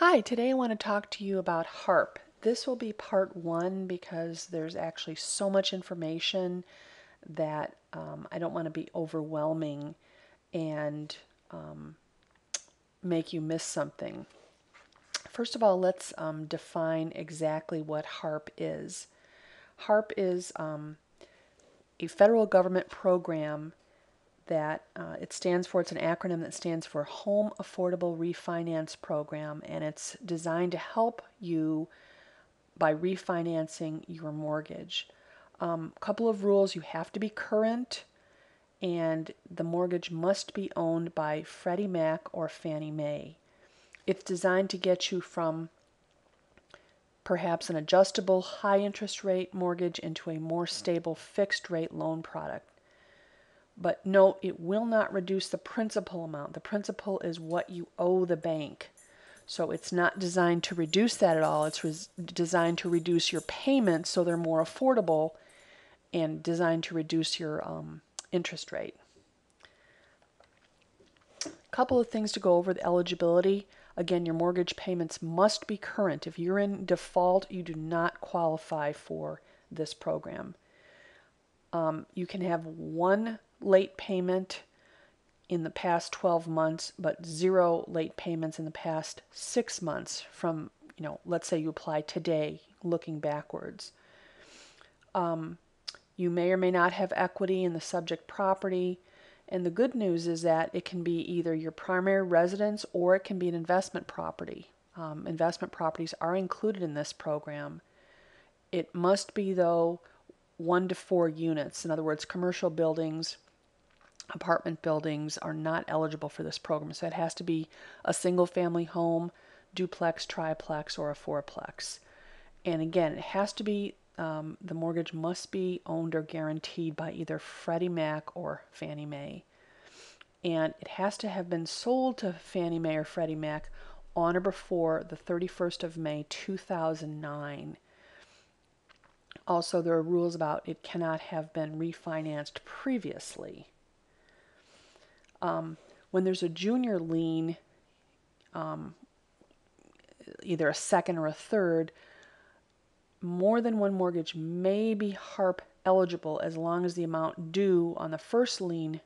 Hi, today I want to talk to you about HARP. This will be part one because there's actually so much information that I don't want to be overwhelming and make you miss something. First of all, let's define exactly what HARP is. HARP is a federal government program that it's an acronym that stands for Home Affordable Refinance Program, and it's designed to help you by refinancing your mortgage. Couple of rules: you have to be current, and the mortgage must be owned by Freddie Mac or Fannie Mae. It's designed to get you from perhaps an adjustable high interest rate mortgage into a more stable fixed rate loan product. But note, it will not reduce the principal amount. The principal is what you owe the bank. So it's not designed to reduce that at all. It's designed to reduce your payments so they're more affordable, and designed to reduce your interest rate. A couple of things to go over: the eligibility. Again, your mortgage payments must be current. If you're in default, you do not qualify for this program. You can have one late payment in the past 12 months, but zero late payments in the past 6 months from, let's say you apply today, looking backwards. You may or may not have equity in the subject property. And the good news is that it can be either your primary residence or it can be an investment property. Investment properties are included in this program. It must be, though, 1 to 4 units. In other words, commercial buildings, apartment buildings are not eligible for this program. So it has to be a single family home, duplex, triplex, or a fourplex. And again, it has to be, the mortgage must be owned or guaranteed by either Freddie Mac or Fannie Mae. And it has to have been sold to Fannie Mae or Freddie Mac on or before the 31st of May 2009. Also, there are rules about it cannot have been refinanced previously. When there's a junior lien, either a second or a third, more than one mortgage may be HARP eligible as long as the amount due on the first lien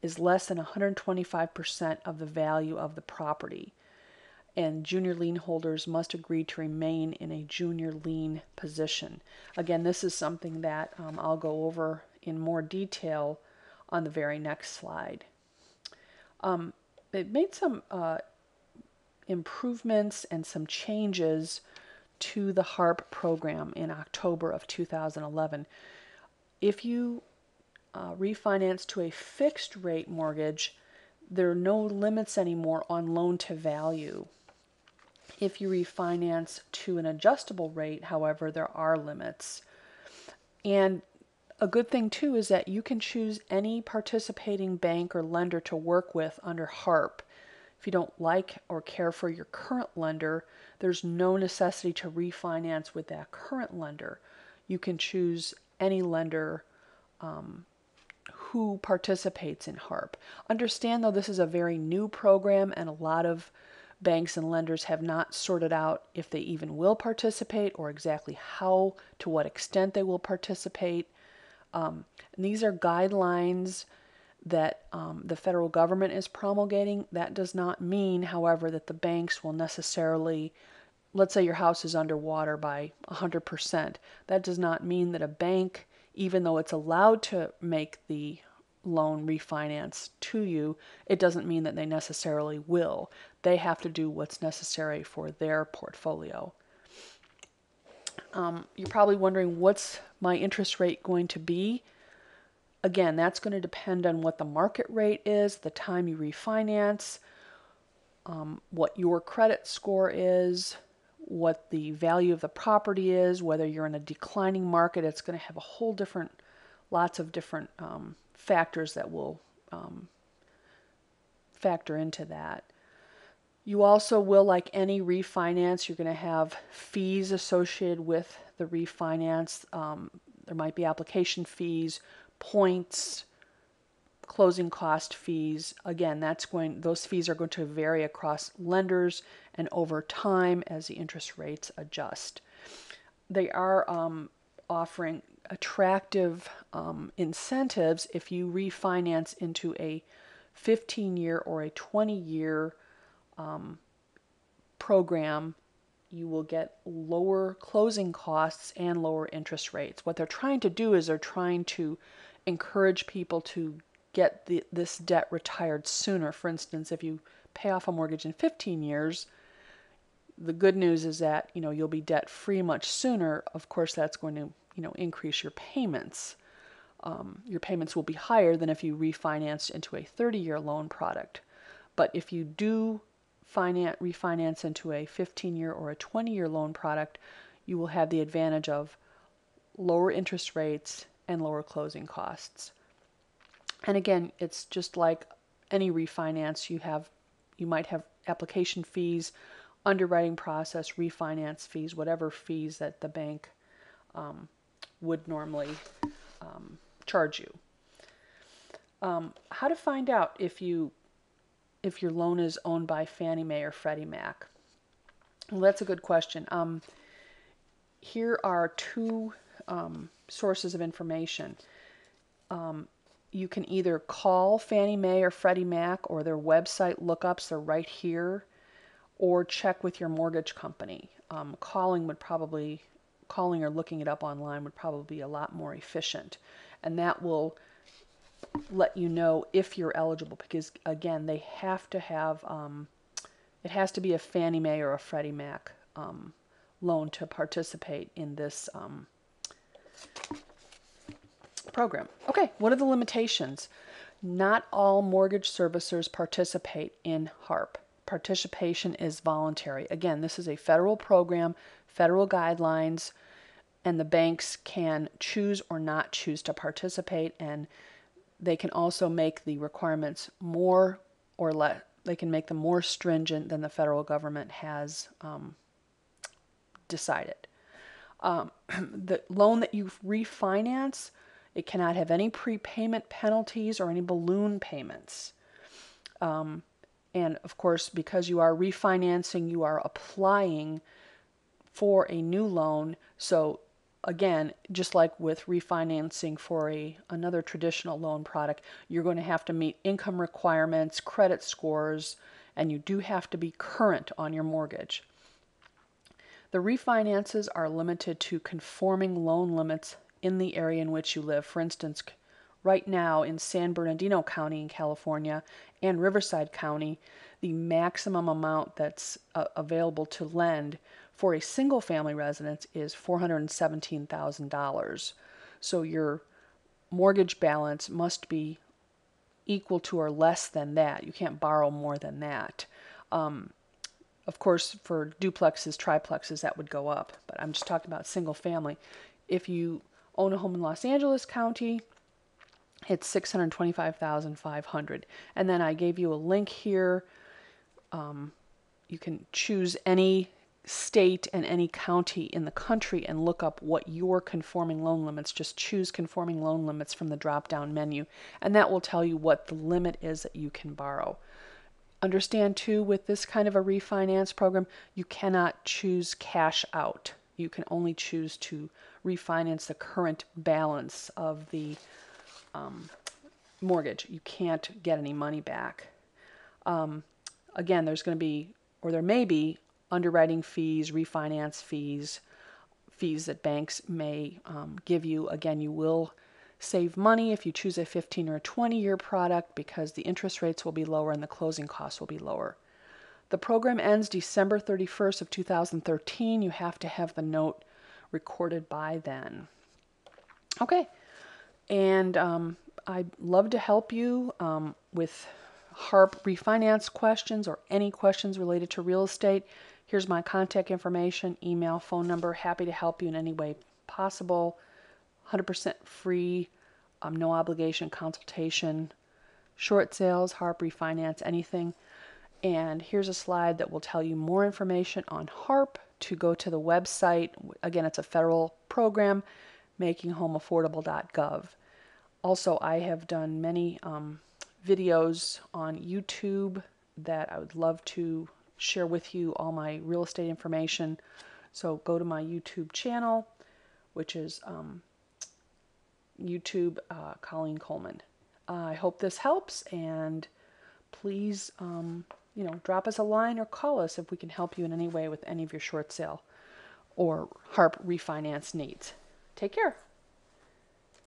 is less than 125% of the value of the property. And junior lien holders must agree to remain in a junior lien position. Again, this is something that I'll go over in more detail on the very next slide. It made some improvements and some changes to the HARP program in October of 2011. If you refinance to a fixed rate mortgage, there are no limits anymore on loan to value. If you refinance to an adjustable rate, however, there are limits. And a good thing too is that you can choose any participating bank or lender to work with under HARP. If you don't like or care for your current lender, there's no necessity to refinance with that current lender. You can choose any lender who participates in HARP. Understand, though, this is a very new program, and a lot of banks and lenders have not sorted out if they even will participate or exactly how, to what extent they will participate. And these are guidelines that the federal government is promulgating. That does not mean, however, that the banks will necessarily, let's say your house is underwater by 100%. That does not mean that a bank, even though it's allowed to make the loan refinance to you, it doesn't mean that they necessarily will. They have to do what's necessary for their portfolio. You're probably wondering, what's my interest rate going to be? Again, that's going to depend on what the market rate is, the time you refinance, what your credit score is, what the value of the property is, whether you're in a declining market. It's going to have a whole different, lots of different factors that will factor into that. You also will, like any refinance, you're going to have fees associated with the refinance. There might be application fees, points, closing cost fees. Again, those fees are going to vary across lenders and over time as the interest rates adjust. They are offering attractive incentives if you refinance into a 15-year or a 20-year program. You will get lower closing costs and lower interest rates. What they're trying to do is they're trying to encourage people to get this debt retired sooner. For instance, if you pay off a mortgage in 15 years, the good news is that you'll be debt free much sooner. Of course, that's going to increase your payments. Your payments will be higher than if you refinanced into a 30-year loan product. But if you do refinance into a 15-year or a 20-year loan product, you will have the advantage of lower interest rates and lower closing costs. And again, it's just like any refinance. You might have application fees, underwriting process, refinance fees, whatever fees that the bank would normally charge you. How to find out if your loan is owned by Fannie Mae or Freddie Mac? Well, that's a good question. Here are two sources of information. You can either call Fannie Mae or Freddie Mac, or their website lookups are right here, or check with your mortgage company. Calling or looking it up online would probably be a lot more efficient, and that will let you know if you're eligible, because again, they have to have it has to be a Fannie Mae or a Freddie Mac loan to participate in this program. Okay, what are the limitations? Not all mortgage servicers participate in HARP. Participation is voluntary. Again, this is a federal program, federal guidelines, and the banks can choose or not choose to participate, and they can also make the requirements more or less. They can make them more stringent than the federal government has decided. The loan that you refinance, it cannot have any prepayment penalties or any balloon payments. And of course, because you are refinancing, you are applying for a new loan. So again, just like with refinancing for another traditional loan product, you're going to have to meet income requirements, credit scores, and you do have to be current on your mortgage. The refinances are limited to conforming loan limits in the area in which you live. For instance, right now in San Bernardino County in California and Riverside County, the maximum amount that's available to lend for a single family residence is $417,000. So your mortgage balance must be equal to or less than that. You can't borrow more than that. Of course, for duplexes, triplexes, that would go up, but I'm just talking about single family. If you own a home in Los Angeles County, it's $625,500. And then I gave you a link here. You can choose any state and any county in the country and look up what your conforming loan limits. Just choose conforming loan limits from the drop-down menu, and that will tell you what the limit is that you can borrow. Understand too, with this kind of a refinance program, you cannot choose cash out. You can only choose to refinance the current balance of the mortgage. You can't get any money back. Again, there's going to be, or there may be, underwriting fees, refinance fees, fees that banks may give you. Again, you will save money if you choose a 15 or a 20-year product because the interest rates will be lower and the closing costs will be lower. The program ends December 31st of 2013. You have to have the note recorded by then. Okay, and I'd love to help you with HARP refinance questions or any questions related to real estate. Here's my contact information, email, phone number. Happy to help you in any way possible. 100% free, no obligation consultation, short sales, HARP refinance, anything. And here's a slide that will tell you more information on HARP. To go to the website, again, it's a federal program, makinghomeaffordable.gov. Also, I have done many videos on YouTube that I would love to share with you, all my real estate information. So go to my YouTube channel, which is YouTube Colleen Coleman. I hope this helps, and please, drop us a line or call us if we can help you in any way with any of your short sale or HARP refinance needs. Take care.